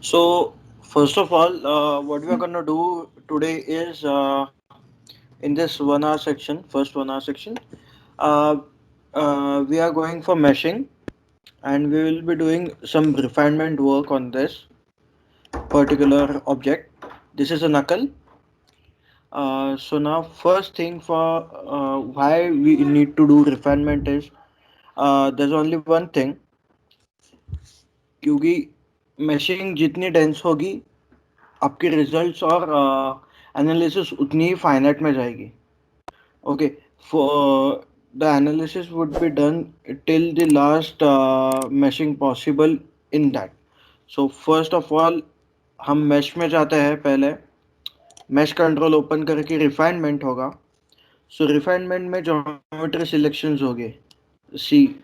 So, first of all, what we are gonna do today is in this 1 hour section, first 1 hour section, uh, we are going for meshing and we will be doing some refinement work on this particular object. This is a knuckle. So now, first thing for why we need to do refinement is there's only one thing, क्योंकि meshing जितनी dense होगी आपके results और analysis उतनी ही finite में जाएगी. Okay. For the analysis would be done till the last mashing possible in that. So first of all हम mash में जाते हैं. पहले मैश कंट्रोल ओपन करके रिफाइनमेंट होगा. सो रिफाइनमेंट में ज्योमेट्री सिलेक्शंस होंगे. सी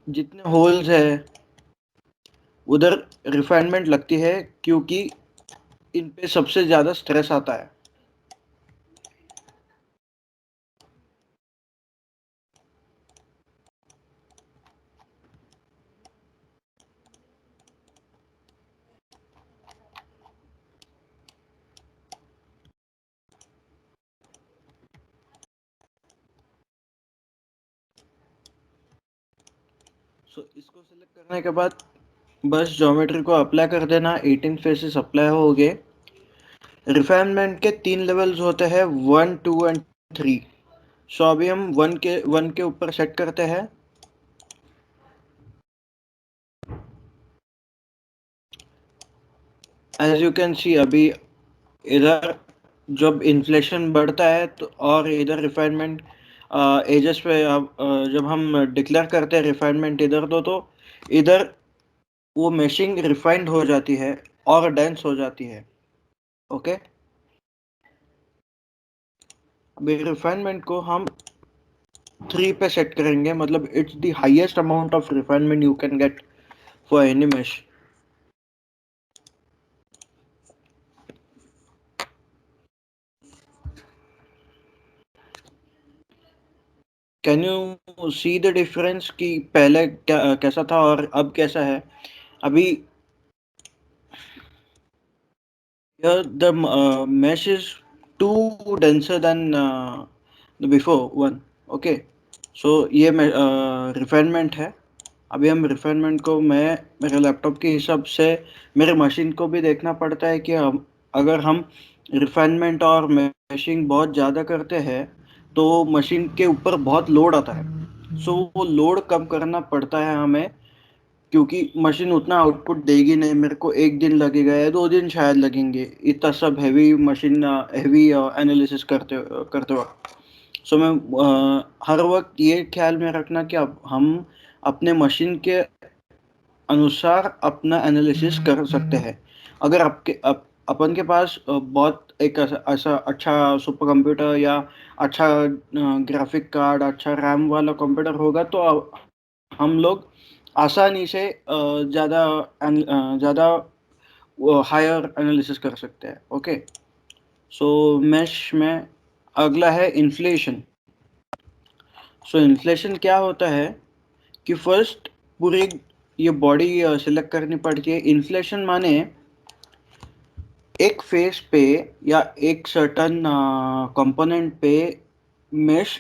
जितने होल्स है उधर रिफाइनमेंट लगती है क्योंकि इन पे सबसे ज़्यादा स्ट्रेस आता है. सो इसको सिलेक्ट करने के बाद बस ज्योमेट्री को अप्लाई कर देना. 18 फेसेस अप्लाई हो गए. रिफाइनमेंट के 3 लेवल्स होते हैं, 1, 2 एंड 3. सो अभी हम वन के ऊपर सेट करते हैं. एज यू कैन सी अभी इधर जब इन्फ्लेशन बढ़ता है तो और इधर रिफाइनमेंट एजेस पे जब हम डिक्लेयर करते हैं रिफाइनमेंट इधर तो इधर वो मेशिंग रिफाइंड हो जाती है और डेंस हो जाती है. ओके. अभी रिफाइनमेंट को हम 3 पे सेट करेंगे. मतलब it's the highest amount of refinement you can get for any mesh. Can you see the difference कि पहले कैसा था और अब कैसा है. अभी the mesh is too denser than the before one. Okay. So ये रिफाइनमेंट है. अभी हम रिफाइनमेंट को मैं मेरे लैपटॉप के हिसाब से मेरे मशीन को भी देखना पड़ता है कि अगर हम रिफाइनमेंट और मैशिंग बहुत ज़्यादा करते हैं तो मशीन के ऊपर बहुत लोड आता है. सो वो लोड कम करना पड़ता है हमें, क्योंकि मशीन उतना आउटपुट देगी नहीं. मेरे को 1 दिन लगेगा या 2 दिन शायद लगेंगे इतना सब हैवी मशीन हैवी एनालिसिस करते वक्त. सो मैं हर वक्त ये ख्याल में रखना कि अब हम अपने मशीन के अनुसार अपना एनालिसिस कर सकते हैं. अगर अपन के पास बहुत एक ऐसा अच्छा सुपर कंप्यूटर या अच्छा ग्राफिक कार्ड, अच्छा रैम वाला कंप्यूटर होगा तो हम लोग आसानी से ज़्यादा हायर एनालिसिस कर सकते हैं. ओके. सो मैश में अगला है इन्फ्लेशन. सो इन्फ्लेशन क्या होता है कि फर्स्ट पूरी ये बॉडी सिलेक्ट करनी पड़ती है. इन्फ्लेशन माने एक फेस पे या एक सर्टन कंपोनेंट पे मेश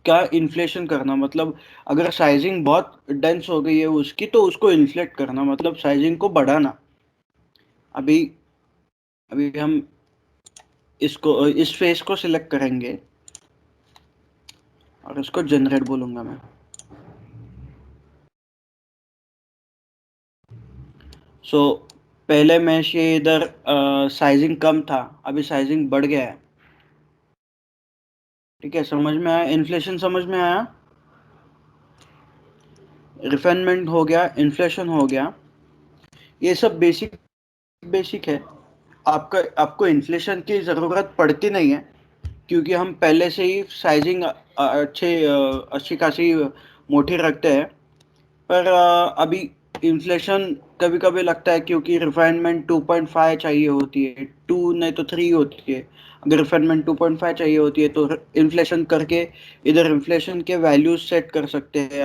का इन्फ्लेशन करना. मतलब अगर साइजिंग बहुत डेंस हो गई है उसकी तो उसको इन्फ्लेट करना, मतलब साइजिंग को बढ़ाना. अभी अभी हम इसको इस फेस को सिलेक्ट करेंगे और इसको जनरेट बोलूँगा मैं. सो पहले मैश ये इधर साइजिंग कम था, अभी साइजिंग बढ़ गया है. ठीक है. समझ में आया? इन्फ्लेशन समझ में आया? रिफाइनमेंट हो गया, इन्फ्लेशन हो गया. ये सब बेसिक बेसिक है. आपको इन्फ्लेशन की ज़रूरत पड़ती नहीं है क्योंकि हम पहले से ही साइजिंग अच्छी खासी मोटी रखते हैं. पर अभी इन्फ्लेशन कभी कभी लगता है क्योंकि रिफाइनमेंट 2.5 चाहिए होती है, 2 नहीं तो 3 होती है. अगर रिफाइनमेंट 2.5 चाहिए होती है तो इन्फ्लेशन करके इधर इन्फ्लेशन के वैल्यूज सेट कर सकते हैं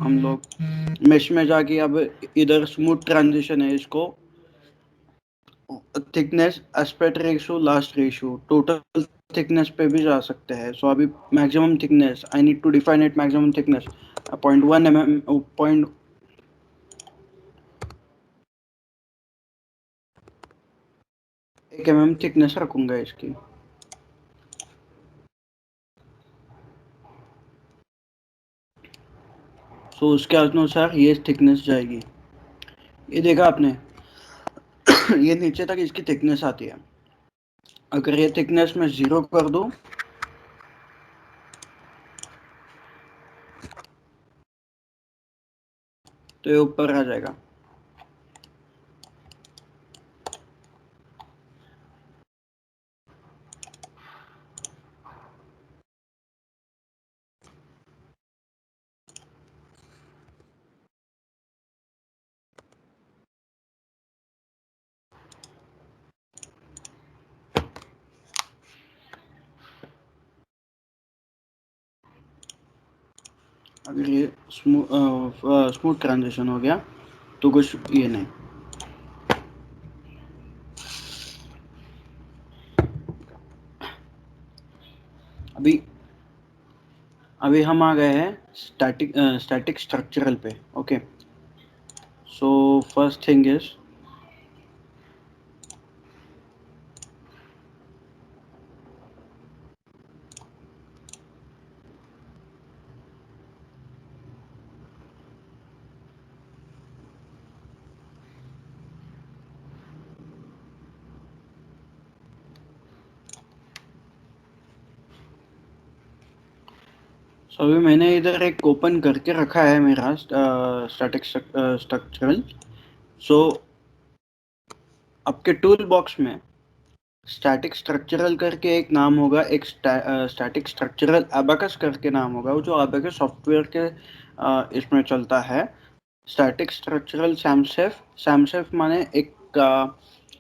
हम लोग मेश में जाके. अब इधर स्मूथ ट्रांजिशन है, इसको thickness, aspect ratio, last ratio, total thickness पे भी जा सकते हैं. सो अभी maximum thickness, I need to define it. Maximum thickness 0.1 mm, point 1 mm thickness रखूंगा इसकी. सो उसके अनुसार ये थिकनेस जाएगी. ये देखा आपने. ये नीचे तक इसकी थिकनेस आती है. अगर ये थिकनेस में 0 कर दूं तो ये ऊपर आ जाएगा. अगर ये स्मूथ ट्रांजिशन हो गया तो कुछ ये नहीं. अभी अभी हम आ गए हैं स्टैटिक स्ट्रक्चरल पे. Okay. So first thing is, so अभी मैंने इधर एक ओपन करके रखा है मेरा स्टैटिक स्ट्रक्चरल. सो आपके टूल बॉक्स में स्टैटिक स्ट्रक्चरल करके एक नाम होगा, एक स्टैटिक स्ट्रक्चरल अबाकस करके नाम होगा, वो जो अबाकस सॉफ्टवेयर के इसमें चलता है. Static structural सैमसेफ. सैमसेफ माने एक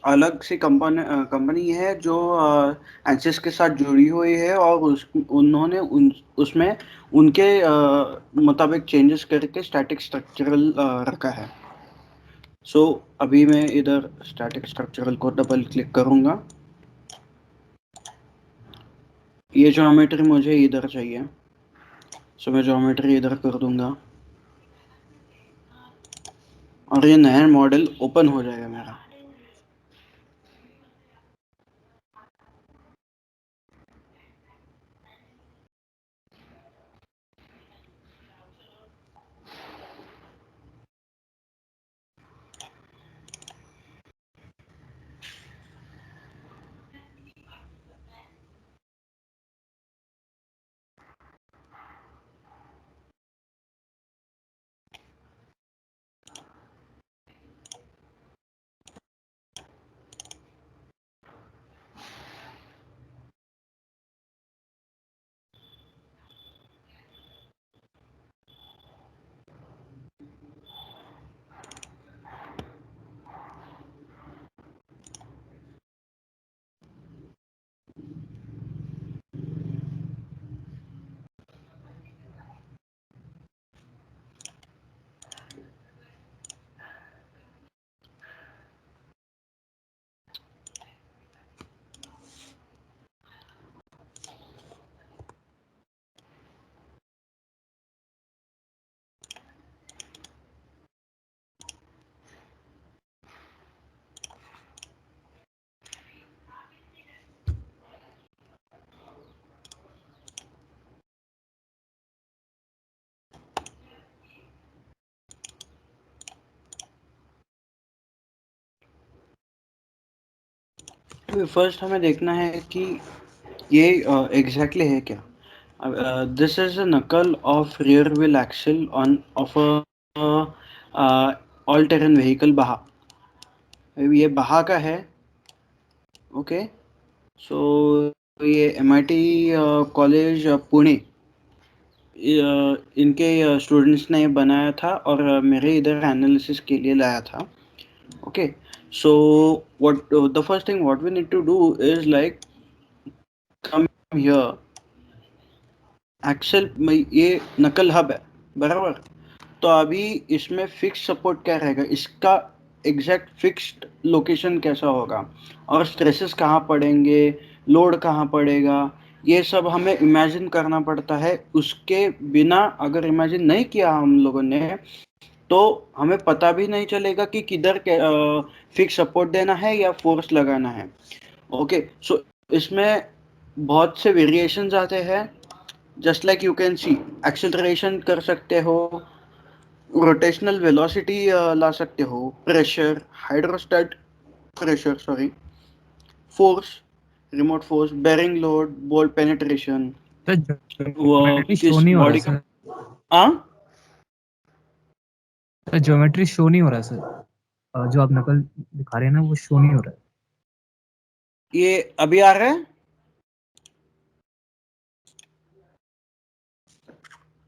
अलग सी कंपनी है जो एंसिस के साथ जुड़ी हुई है, और उन्होंने उसमें उनके मुताबिक चेंजेस करके स्टैटिक स्ट्रक्चरल रखा है. सो अभी मैं इधर स्टैटिक स्ट्रक्चरल को डबल क्लिक करूंगा. ये ज्योमेट्री मुझे इधर चाहिए. सो मैं ज्योमेट्री इधर कर दूंगा और ये नया मॉडल ओपन हो जाएगा मेरा. तो फर्स्ट हमें देखना है कि ये एग्जैक्टली है क्या. This is a knuckle of rear wheel axle on of a all terrain vehicle Baja. ये बहा का है. ओके. सो ये एमआईटी कॉलेज पुणे, इनके स्टूडेंट्स ने बनाया था और मेरे इधर एनालिसिस के लिए लाया था. Okay. So what the first thing what we need to do is like come here. Excel में ये नकल हब है बराबर. तो अभी इसमें फिक्स सपोर्ट क्या रहेगा इसका. एग्जैक्ट फिक्स्ड लोकेशन कैसा होगा और स्ट्रेसेस कहाँ पड़ेंगे, लोड कहाँ पड़ेगा, ये सब हमें इमेजिन करना पड़ता है। उसके बिना अगर इमेजिन नहीं किया हम लोगों ने तो हमें पता भी नहीं चलेगा कि किधर फिक्स सपोर्ट देना है या फोर्स लगाना है। ओके, सो इसमें बहुत से वेरिएशंस आते हैं। Just like you can see, acceleration कर सकते हो, रोटेशनल वेलोसिटी ला सकते हो, pressure, hydrostat pressure sorry, force, remote force, bearing load, bolt penetration, sir वो ज्योमेट्री शो किस नहीं हो रहा बॉडी का। सर। हाँ, सर ज्योमेट्री शो नहीं हो रहा सर। जो आप नकल दिखा रहे हैं ना वो शो नहीं हो रहा है। ये अभी आ रहा है,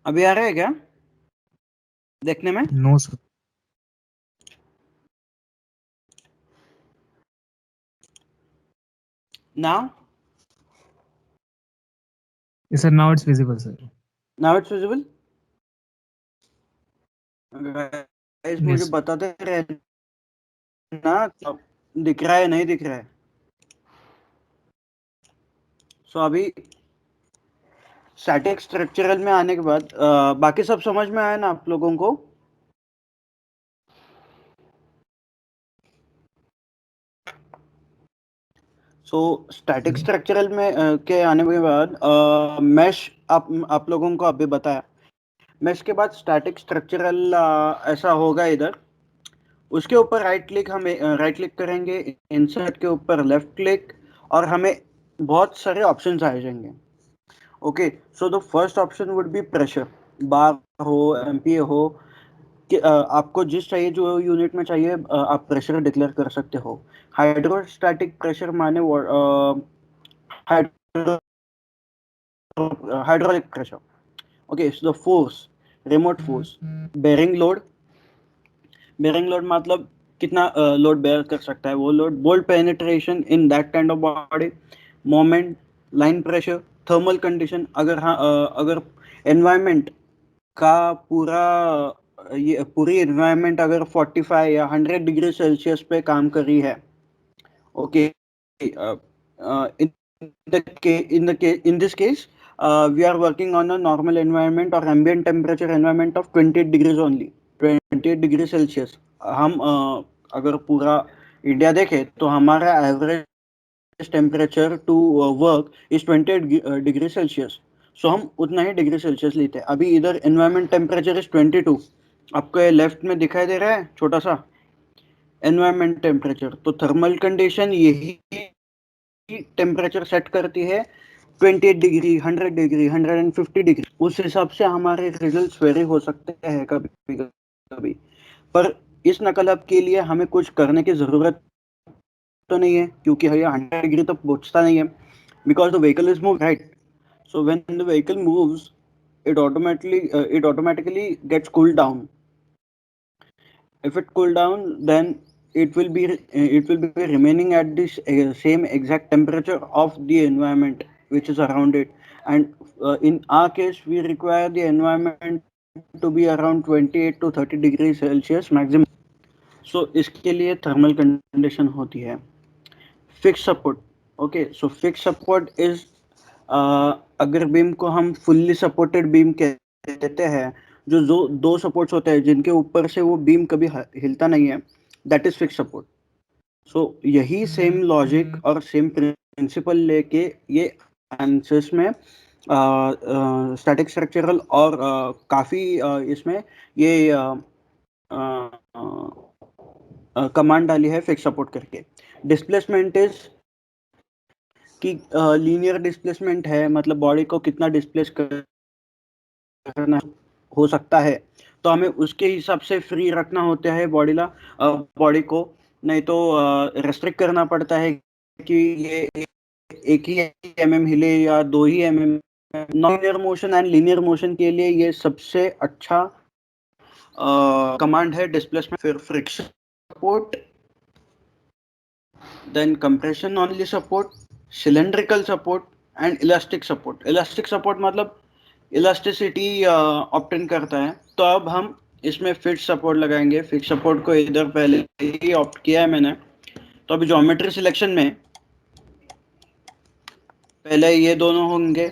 अभी आ रहा है क्या देखने में? No sir. Now, sir now it's visible sir. Now it's visible. Guys मुझे यस। बताते रहे ना, अब दिख रहा है नहीं दिख रहा है। सो अभी स्टैटिक स्ट्रक्चरल में आने के बाद बाकी सब समझ में आया ना आप लोगों को? सो स्टैटिक स्ट्रक्चरल में के आने के बाद मैश आप लोगों को अभी बताया। मैश के बाद स्टैटिक स्ट्रक्चरल ऐसा होगा इधर। उसके ऊपर राइट क्लिक, हमें राइट क्लिक करेंगे, इंसर्ट के ऊपर लेफ्ट क्लिक, और हमें बहुत सारे ऑप्शंस आ जाएंगे। Okay, so the first option would be pressure, bar हो, एमपीए हो, कि आपको जिस चाहिए, जो यूनिट में चाहिए आप प्रेशर डिक्लेयर कर सकते हो। हाइड्रोस्टैटिक प्रेशर माने hydraulic pressure. Okay, so the force, remote force, bearing load, bearing load मतलब कितना लोड बेयर कर सकता है वो load, bolt penetration in that kind of body, moment, line pressure, thermal condition, अगर हाँ अगर एनवायरनमेंट का ये पूरी एनवायरनमेंट अगर 45 या 100 डिग्री सेल्सियस पे काम कर रही है। Okay, in this case we are working on a normal environment or ambient temperature environment of 28 degrees only, 28 degree Celsius. हम अगर पूरा इंडिया देखें तो हमारा average temperature to work is 28 degree Celsius. So हम उतना ही डिग्री सेल्सियस लेते हैं। अभी इधर एनवायरमेंट टेम्परेचर इज 22, आपको लेफ्ट में दिखाई दे रहा है छोटा सा एनवायरमेंट टेम्परेचर। तो थर्मल कंडीशन यही टेम्परेचर सेट करती है, 28 डिग्री, 100 डिग्री, 150 डिग्री। उस हिसाब से हमारे रिजल्ट वेरी हो सकते हैं कभी कभी। पर इस नकलब के लिए हमें कुछ करने की जरूरत तो नहीं है, क्योंकि ये 100 डिग्री तक पहुंचता नहीं है, because the vehicle is move right. So when the vehicle moves, it automatically gets cooled down. If it cool down, then it will be remaining at this same exact temperature of the environment which is around it. And in our case we require the environment to be around 28 to 30 degrees celsius maximum. So इसके लिए thermal condition होती है। Fix support, okay, so fix support is, अगर beam को हम fully supported beam कहते हैं, जो दो सपोर्ट्स होते हैं जिनके ऊपर से वो बीम कभी हिलता नहीं है, दैट इज फिक्स सपोर्ट। सो यही सेम लॉजिक और सेम प्रिंसिपल लेके ये आंसर्स में स्टैटिक स्ट्रक्चरल और काफ़ी इसमें ये कमांड डाली है फिक्स सपोर्ट करके। डिस्प्लेसमेंट इज कि लीनियर डिस्प्लेसमेंट है, मतलब बॉडी को कितना डिस्प्लेस करना हो सकता है, तो हमें उसके हिसाब से फ्री रखना होता है बॉडी को। नहीं तो रेस्ट्रिक्ट करना पड़ता है कि ये एक ही हिले या दो ही non linear motion and linear motion के लिए ये सबसे अच्छा कमांड है डिस्प्लेसमेंट। फिर friction support, then compression only support, cylindrical support and elastic support. Elastic support मतलब इलास्टिसिटी ऑप्टेन करता है। तो अब हम इसमें फिक्स सपोर्ट लगाएंगे। फिक्स सपोर्ट को इधर पहले ही ऑप्ट किया है मैंने। तो अभी ज्योमेट्री सिलेक्शन में पहले ये दोनों होंगे,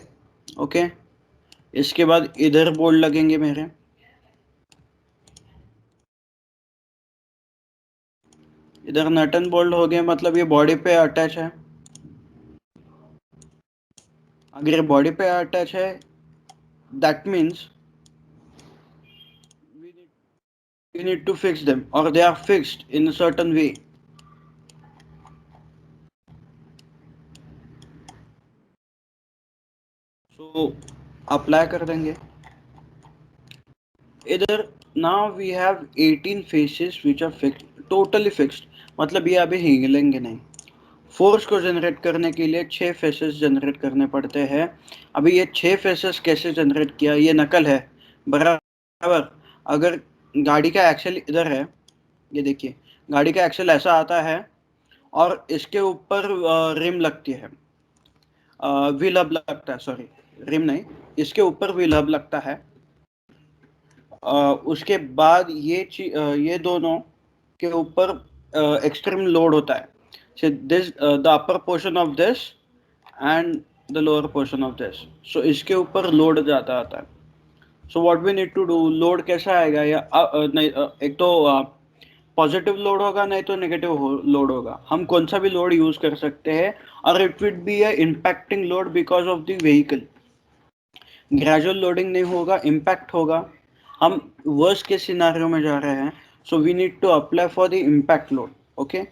ओके। इसके बाद इधर बोल्ट लगेंगे मेरे। इधर नट एंड बोल्ट हो गए, मतलब ये बॉडी पे अटैच है। अगर ये बॉडी पे अटैच है, that means we need to fix them, or they are fixed in a certain way. So apply कर देंगे इधर। now we have 18 faces which are fixed, totally fixed, मतलब ये अभी हिलेंगे नहीं। फोर्स को जनरेट करने के लिए 6 फेसेस जनरेट करने पड़ते हैं। अभी ये 6 फेसेस कैसे जनरेट किया, ये नकल है बराबर। अगर गाड़ी का एक्सेल इधर है, ये देखिए, गाड़ी का एक्सेल ऐसा आता है और इसके ऊपर रिम लगती है, व्हील हब लगता है, सॉरी रिम नहीं, इसके ऊपर व्हील हब लगता है। उसके बाद ये दोनों के ऊपर एक्सट्रीम लोड होता है। so this the upper portion of this and the lower portion of this, so इसके ऊपर लोड ज्यादा आता है। so what we need to do, load कैसा आएगा, या नहीं, एक तो पॉजिटिव लोड होगा, नहीं तो नेगेटिव लोड होगा। हम कौन सा भी लोड यूज कर सकते हैं, और it will be a impacting load because of the vehicle. Gradual loading नहीं होगा, इम्पैक्ट होगा। हम वर्स्ट के सिनारियो में जा रहे हैं, so we need to apply for the impact load, okay.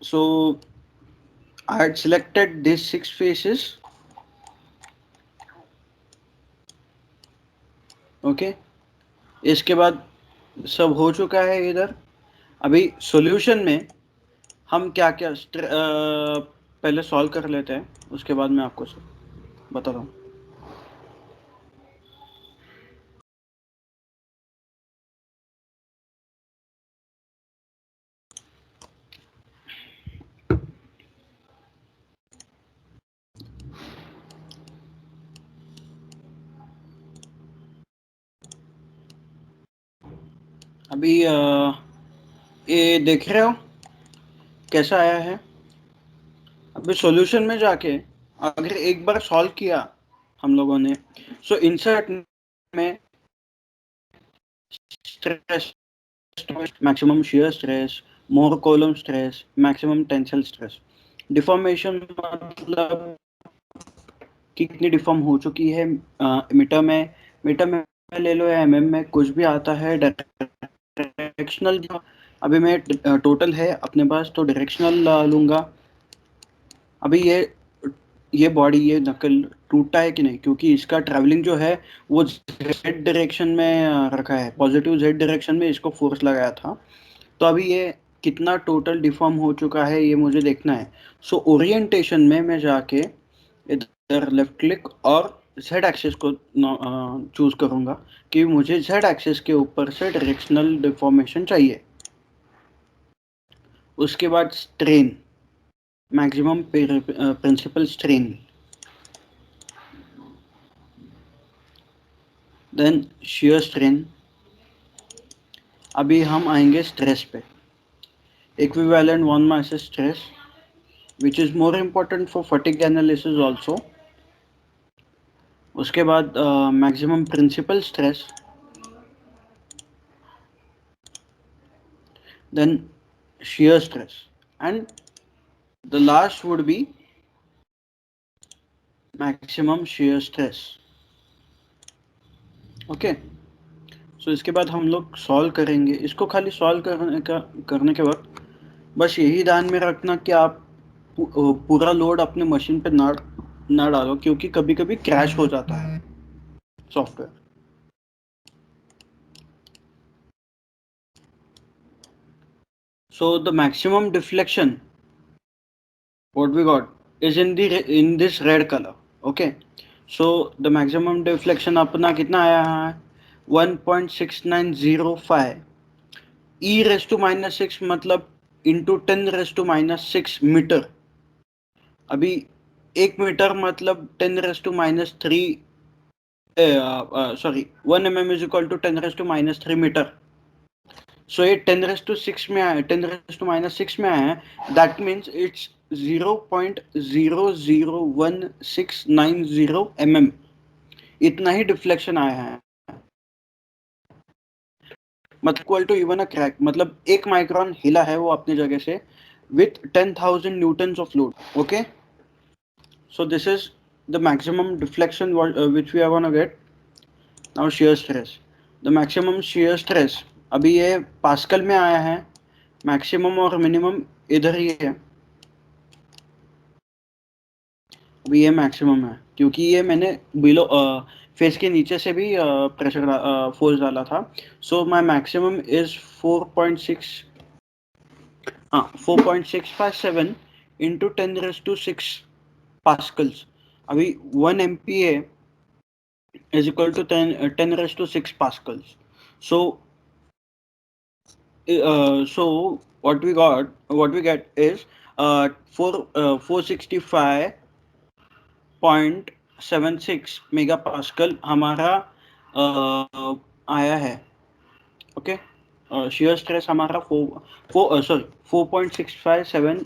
So I had selected these 6 faces, okay. इसके बाद सब हो चुका है इधर। अभी सॉल्यूशन में हम क्या क्या पहले सॉल्व कर लेते हैं, उसके बाद मैं आपको बताता हूँ। अभी ये देख रहे हो कैसा आया है। अभी सॉल्यूशन में जाके अगर एक बार सॉल्व किया हम लोगों ने, सो इंसर्ट में stress, maximum shear stress, Mohr Coulomb stress, maximum tensile stress, deformation मतलब कितनी डिफॉर्म हो चुकी है मीटर में ले लो या में, कुछ भी आता है। डायरेक्शनल अभी मैं टोटल है अपने पास, तो डायरेक्शनल लूँगा। अभी ये बॉडी, ये नकल टूटा है कि नहीं, क्योंकि इसका ट्रैवलिंग जो है वो जेड डायरेक्शन में रखा है, पॉजिटिव जेड डायरेक्शन में इसको फोर्स लगाया था। तो अभी ये कितना टोटल डिफॉर्म हो चुका है ये मुझे देखना है। सो ओरिएंटेशन में मैं जाके इधर लेफ्ट क्लिक और जेड एक्सिस को चूज करूंगा कि मुझे जेड एक्सिस के ऊपर से डायरेक्शनल डिफॉर्मेशन चाहिए। उसके बाद strain, maximum principal strain, then shear strain. अभी हम आएंगे स्ट्रेस पे, equivalent von Mises stress which is more important for fatigue analysis also. उसके बाद मैक्सिमम प्रिंसिपल स्ट्रेस, then shear stress, and the last would be maximum shear stress, okay. So इसके बाद हम लोग सॉल्व करेंगे इसको। खाली सॉल्व करने के वक्त बस यही ध्यान में रखना कि आप पूरा लोड अपने मशीन पे ना डालो, क्योंकि कभी कभी क्रैश हो जाता है software. So the maximum deflection what we got is in this red color, okay। so the maximum deflection अपना कितना आया है, 1.6905 e रेस टू माइनस 6, मतलब into 10 raise to minus 6 metre. अभी 1 मीटर मतलब 10 raise to minus 3 sorry, 1 mm is equal to 10 raised to minus 3 meter. So ये 10 raised to 6 में आया, 10 raised to minus 6 में आया है. That means it's 0.001690 mm. इतना ही डिफ्लेक्शन आया है. मतलब equal to even a crack, मतलब 1 माइक्रोन हिला है वो अपनी जगह से with 10,000 newtons of load. Okay, so this is the maximum deflection which we are going to get. Now shear stress, the maximum shear stress अभी ये पास्कल में आया है. मैक्सिमम और मिनिमम इधर ही है. अभी ये मैक्सिमम है क्योंकि ये मैंने बिलो फेस के नीचे से भी प्रेशर फोर्स डाला था. So my maximum is 4.657 into 10⁻⁶ pascals. अभी 1 MPa is equal to 10⁻⁶ pascals. So what we get is 465.76 mega pascal हमारा आया है. ओके, shear stress हमारा 4.657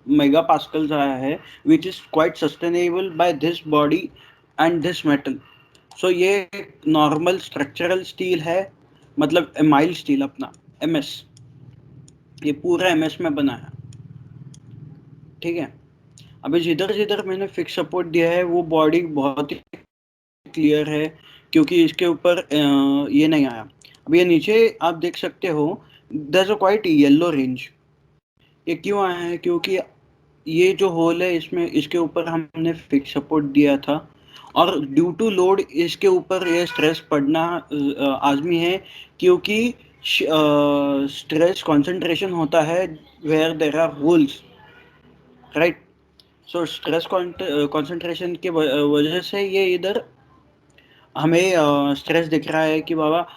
मेगा पास्कल्स आया है, which is quite sustainable by this body and this metal. So ये normal structural steel है, मतलब mild steel अपना MS. ये पूरा MS में बना है. ठीक है. अभी जिधर मैंने फिक्स सपोर्ट दिया है वो बॉडी बहुत ही क्लियर है क्योंकि इसके ऊपर ये नहीं आया. अभी ये नीचे आप देख सकते हो, there is a quite yellow range. ये क्यों आया है? क्योंकि ये जो होल है इसमें, इसके ऊपर हमने फिक्स सपोर्ट दिया था और ड्यू टू लोड इसके ऊपर ये स्ट्रेस पड़ना आजमी है क्योंकि स्ट्रेस कंसंट्रेशन होता है where there are holes, right. So stress concentration के वजह से ये इधर हमें स्ट्रेस दिख रहा है कि बाबा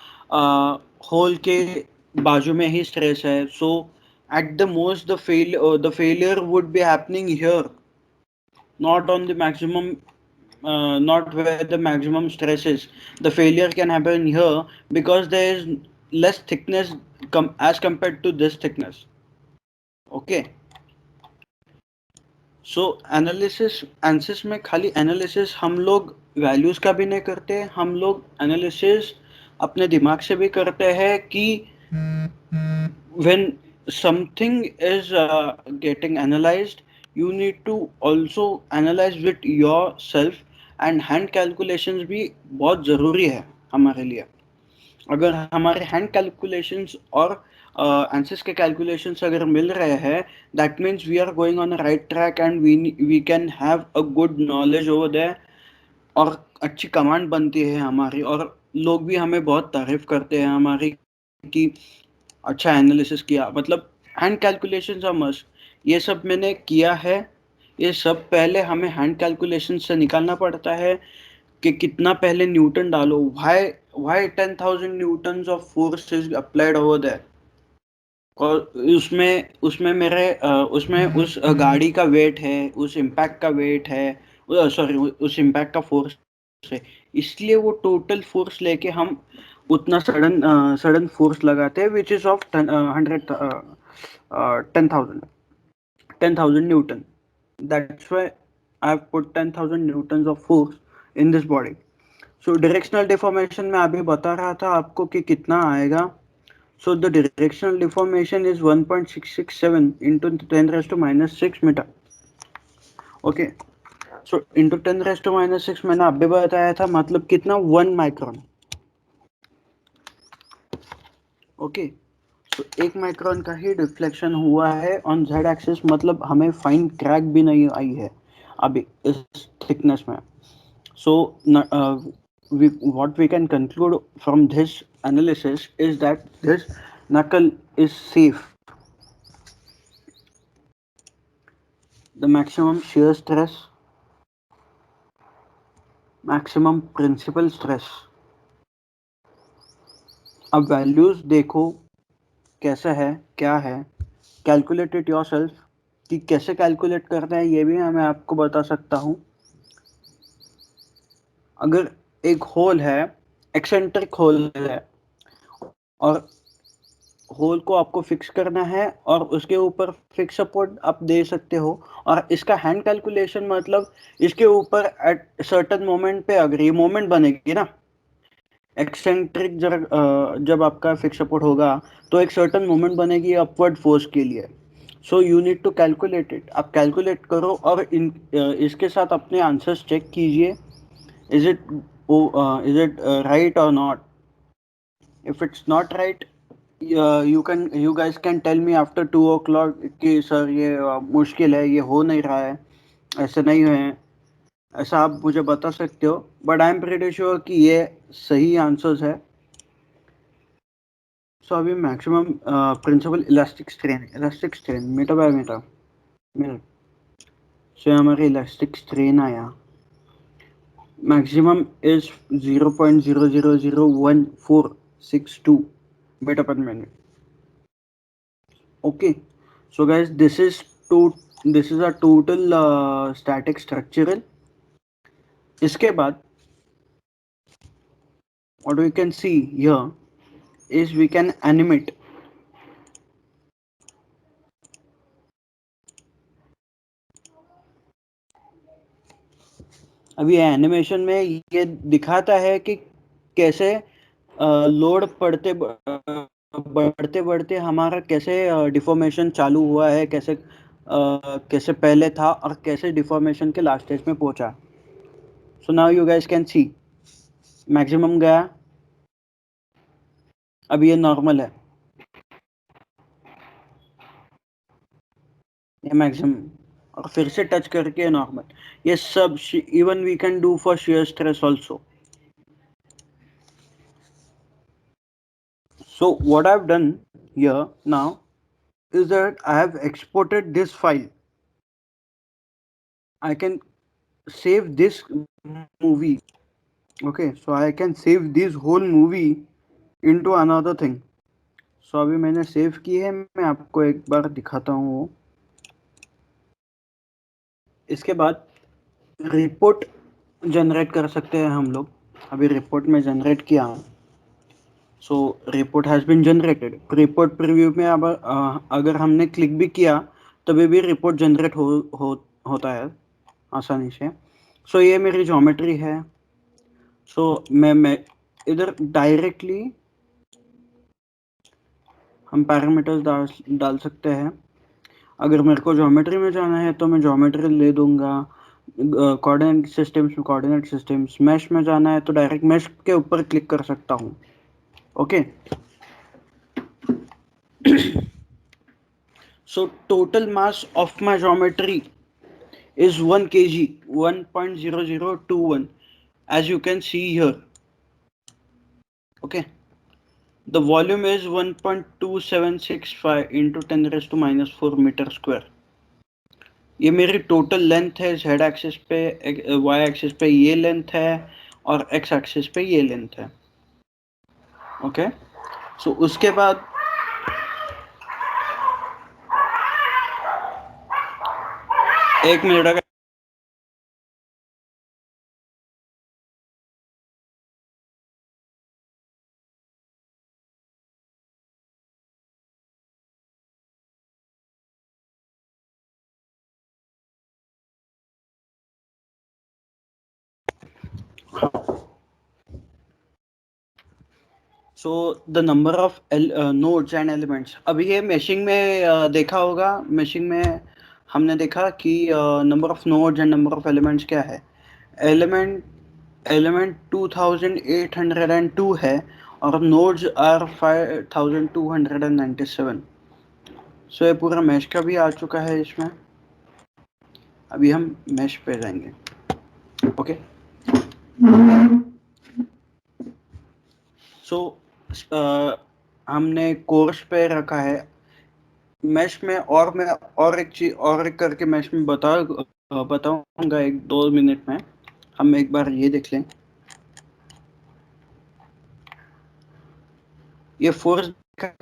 होल के बाजू में ही स्ट्रेस है. सो at the most the failure would be happening here, not on the maximum, not where the maximum stress is. The failure can happen here because there is less thickness as compared to this thickness. Okay, so analysis में खाली analysis हम लोग values का भी नहीं करते, हम लोग एनालिसिस अपने दिमाग से भी करते हैं कि when something is getting analyzed, you need to also analyze with yourself. And hand calculations भी बहुत ज़रूरी है हमारे लिए. अगर हमारे हैंड कैलकुलेशंस और आंसर्स के कैलकुलेशंस अगर मिल रहे हैं, that means we are going on a right track and we can have a good knowledge over there और अच्छी कमांड बनती है हमारी. और लोग भी हमें बहुत तारीफ करते हैं हमारी कि अच्छा एनालिसिस किया. मतलब हैंड कैलकुलेशंस आर मस्ट. ये सब मैंने किया है. ये सब पहले हमें हैंड कैलकुलेशन से निकालना पड़ता है कि कितना पहले न्यूटन डालो. Why 10,000 newtons of force is applied over there. और उसमें मेरे उसमें उस गाड़ी का वेट है, उस इम्पैक्ट का वेट है, सॉरी उस इम्पैक्ट का फोर्स है. इसलिए वो टोटल फोर्स लेके हम उतना सडन फोर्स लगाते हैं which is of 10,000 Newton. That's why I've put 10,000 newtons of force in this body. So directional deformation में अभी बता रहा था आपको कि कितना आएगा. So the directional deformation is 1.667 into 10 raised to minus 6 meter. Okay. So into 10 raised to minus 6 मैंने अभी बताया था, मतलब कितना 1 माइक्रोन. ओके, तो 1 माइक्रोन का ही डिफ्लेक्शन हुआ है ऑन जेड एक्सिस. मतलब हमें फाइन क्रैक भी नहीं आई है अभी इस थिकनेस में. So what we can conclude from this analysis is that this knuckle is safe. The maximum shear stress, maximum principal stress. अब वैल्यूज देखो कैसा है, क्या है. Calculate it yourself. कि कैसे कैलकुलेट करते हैं ये भी मैं आपको बता सकता हूँ. अगर एक होल है, एक्सेंट्रिक होल है, और होल को आपको फिक्स करना है और उसके ऊपर फिक्स सपोर्ट आप दे सकते हो। और इसका हैंड कैलकुलेशन मतलब इसके ऊपर एट सर्टेन मोमेंट पे अगर ये मोमेंट बनेगी ना, एक्सेंट्रिक जब आपका फिक्स सपोर्ट होगा तो एक सर्टेन मोमेंट बनेगी अपवर्ड फोर्स के लिए। So you need to calculate it, आप कैलकुलेट करो और इसके साथ अपने आंसर्स चेक कीजिए, is it is it right और not. If it's not right, you guys can tell me after 2 o'clock कि सर ये मुश्किल है, ये हो नहीं रहा है, ऐसे नहीं है, ऐसा आप मुझे बता सकते हो। But I am pretty sure कि ये सही आंसर्स है। सो अभी maximum principal elastic strain metre by metre minute से हमारे इलास्टिक स्ट्रेन आया, मैक्सिमम इज 0.000146 मीटर पर minute. Okay, so guys, this is a total static structural. इसके बाद what we can see here is we can animate. अभी animation में ये दिखाता है कि कैसे लोड बढ़ते बढ़ते हमारा कैसे डिफॉर्मेशन चालू हुआ है, कैसे पहले था और कैसे डिफॉर्मेशन के लास्ट स्टेज में पहुंचा। So now you guys can see maximum गया, अभी ये नॉर्मल है, ये मैक्सिमम और फिर से टच करके नॉर्मल। ये सब even we can do for shear stress also. So what I've done here now is that I have exported this file. I can save this movie. Okay, so I can save this whole movie into another thing. So अभी मैंने save की है, मैं आपको एक बार दिखाता हूँ वो। इसके बाद रिपोर्ट जनरेट कर सकते हैं हम लोग। अभी रिपोर्ट में जनरेट किया हूँ। So report has been generated. Report preview में अब अगर हमने क्लिक भी किया तभी भी रिपोर्ट जनरेट होता है आसानी से। सो ये मेरी ज्योमेट्री है। सो मैं इधर डायरेक्टली हम पैरामीटर्स डाल सकते हैं। अगर मेरे को ज्योमेट्री में जाना है तो मैं ज्योमेट्री ले दूंगा, कोऑर्डिनेट सिस्टम्स मैश में जाना है तो डायरेक्ट मैश के ऊपर क्लिक कर सकता हूँ। Okay, so total mass of my geometry is 1 kg, 1.0021, as you can see here. Okay, the volume is 1.2765 into 10 raised to minus 4 meter square. ये मेरी टोटल लेंथ है, z एक्सिस पे, y axis पे ये length है और x axis पे ये लेंथ है। ओके, सो उसके बाद एक मिनट अगर so the number of nodes and elements. अभी ये मेशिंग में देखा होगा, मेशिंग में हमने देखा कि number of nodes and number of elements क्या है। एलिमेंट एलिमेंट 2802 है और नोड्स आर 5297। सो ये पूरा मैश का भी आ चुका है इसमें। अभी हम मैश पे जाएंगे। ओके, सो हमने कोर्स पे रखा है मैश में, और मैं और एक चीज और एक करके मैश में बताऊंगा 1-2 मिनट में। हम एक बार ये देख लें। ये फोर्स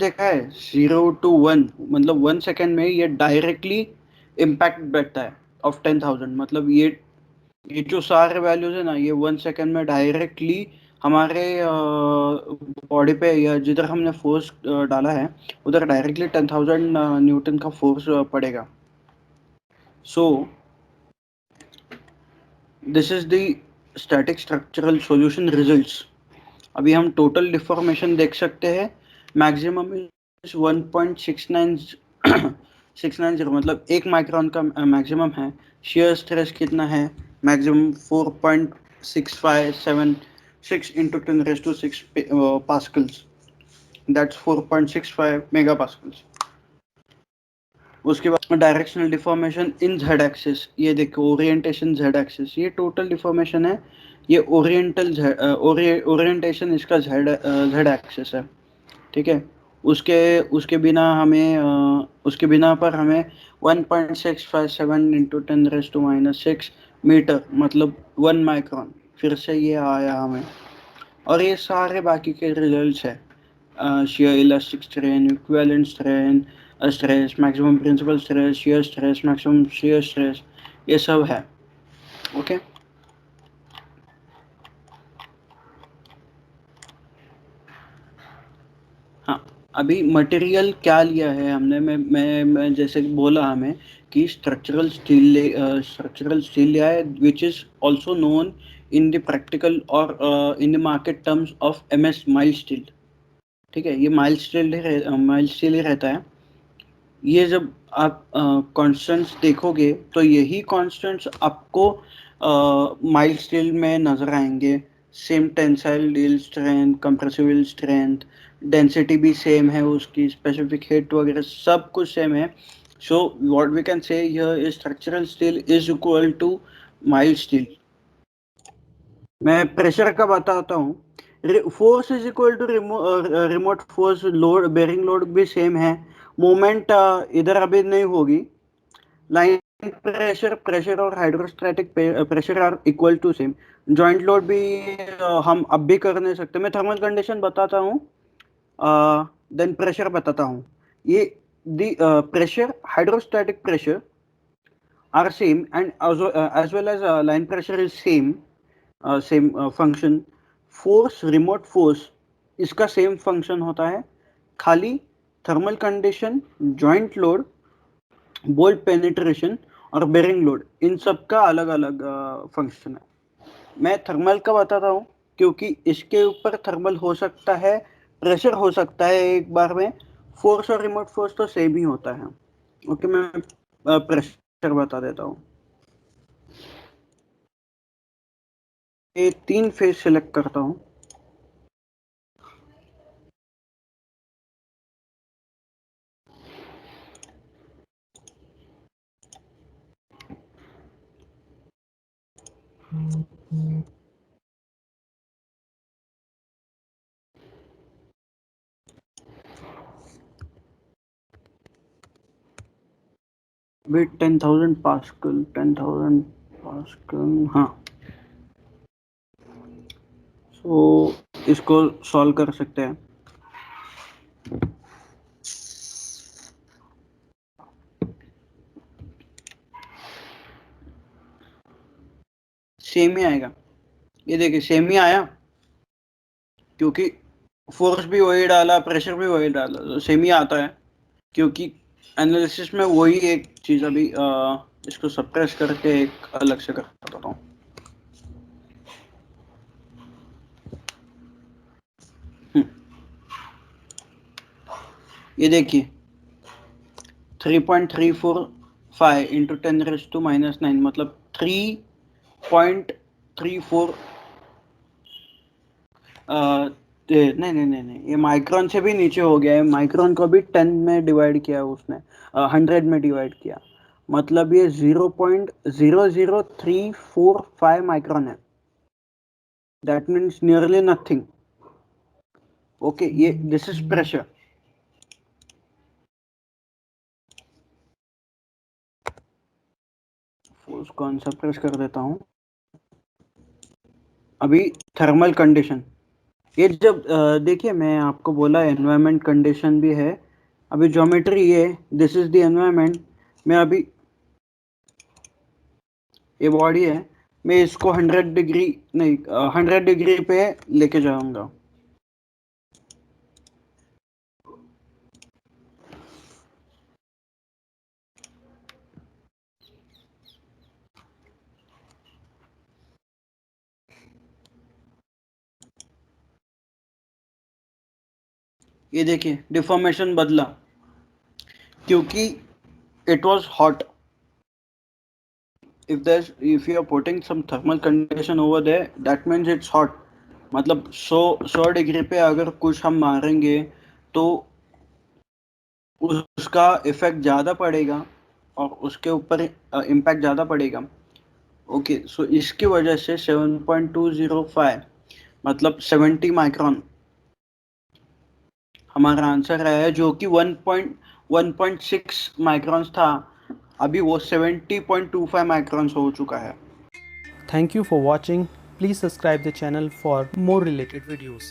देखा है 0 to 1, मतलब 1 सेकेंड में ये डायरेक्टली इम्पैक्ट बैठता है ऑफ 10,000। मतलब ये ये जो सारे वैल्यूज है ना, ये 1 सेकेंड में डायरेक्टली हमारे बॉडी पे या जिधर हमने फोर्स डाला है उधर डायरेक्टली 10,000 न्यूटन का फोर्स पड़ेगा. So this is the static structural solution results. अभी हम टोटल डिफॉर्मेशन देख सकते हैं. मैक्सिमम इज 1.690 मतलब 1 माइक्रोन का मैक्सिमम है. शेयर स्ट्रेस कितना है? Maximum 4.6576 into 10⁻⁶ pascals. That's 4.65 mega pascals. उसके बाद directional deformation in Z axis. ये देखो ओरिएंटेशन जेड एक्सिस. ये टोटल डिफॉर्मेशन है. ये ओरिएंटेशन इसका जेड एक्सिस है. ठीक है. उसके उसके बिना पर हमें 1.657 इंटू 10⁻⁻6 मीटर मतलब 1 माइक्रोन फिर से ये आया हमें. और ये सारे बाकी के रिजल्ट्स है. shear elastic strain, equivalent strain, stress, maximum principal stress, shear stress, maximum shear stress, ये सब है. ओके. हाँ. अभी मटेरियल क्या लिया है हमने? मैं जैसे बोला हमें कि स्ट्रक्चरल स्टील लिया है which is also known in the practical और in the market terms of MS mild steel. ठीक है. ये माइल्ड स्टील ही रहता है. ये जब आप कांस्टेंट्स देखोगे तो यही कांस्टेंट्स आपको माइल्ड स्टील में नजर आएंगे. Same tensile yield strength, compressive yield strength, density भी सेम है, उसकी स्पेसिफिक हिट वगैरह सब कुछ सेम है. So what we can say here is structural steel is equal to mild steel. मैं प्रेशर का बताता हूँ. Force is equal to remote force. Load bearing load भी सेम है. मोमेंट इधर अभी नहीं होगी. लाइन प्रेशर और hydrostatic pressure are equal to same. Joint load भी हम अब भी कर नहीं सकते. मैं थर्मल कंडीशन बताता हूँ, देन प्रेशर बताता हूँ. ये the pressure, hydrostatic pressure are same and as well as line pressure is same function. Force, remote force, इसका सेम फंक्शन होता है. खाली thermal condition, joint load, bolt penetration और बेरिंग लोड, इन सब का अलग अलग फंक्शन है. मैं थर्मल का बताता हूँ क्योंकि इसके ऊपर थर्मल हो सकता है, प्रेशर हो सकता है एक बार में. फोर्स और रिमोट फोर्स तो सेम ही होता है. ओके. मैं प्रेशर बता देता हूँ. ये 3 फेज सिलेक्ट करता हूँ. With 10,000 pascal. 10,000 पास्कल. हाँ. सो इसको सॉल्व कर सकते हैं. सेम ही आएगा. ये देखिए सेम ही आया क्योंकि फोर्स भी वही डाला, प्रेशर भी वही डाला, तो सेम ही आता है. क्योंकि एनालिसिस में वही एक चीज अभी इसको सप्रेस करके एक अलग से करता हूँ. ये देखिए 3.345 इंटू 10⁻⁻9 मतलब 3.34. नहीं, ये माइक्रोन से भी नीचे हो गया है. माइक्रोन को भी 10 में डिवाइड किया उसने, 100 में डिवाइड किया. मतलब ये 0.00345 माइक्रोन है. That means nearly nothing. Okay. ये दिस इज प्रेशर. फोर्स को अनसप्रेस कर देता हूँ. अभी थर्मल कंडीशन. ये जब देखिए मैं आपको बोला एनवायरनमेंट कंडीशन भी है. अभी ज्योमेट्री ये दिस इज द एनवायरनमेंट. मैं अभी ये बॉडी है. मैं इसको 100 डिग्री नहीं 100 डिग्री पे लेके जाऊंगा। ये देखिए डिफॉर्मेशन बदला क्योंकि it was hot. if you are putting some thermal condition over there, that means it's hot। मतलब 100 डिग्री पे अगर कुछ हम मारेंगे तो उसका इफेक्ट ज़्यादा पड़ेगा और उसके ऊपर इम्पैक्ट ज़्यादा पड़ेगा। ओके, सो इसकी वजह से 7.205 मतलब 70 माइक्रोन हमारा आंसर आया है, जो कि 1.6 माइक्रॉन्स था, अभी वो 70.25 माइक्रॉन्स हो चुका है। Thank you for watching. Please subscribe the channel for more related videos.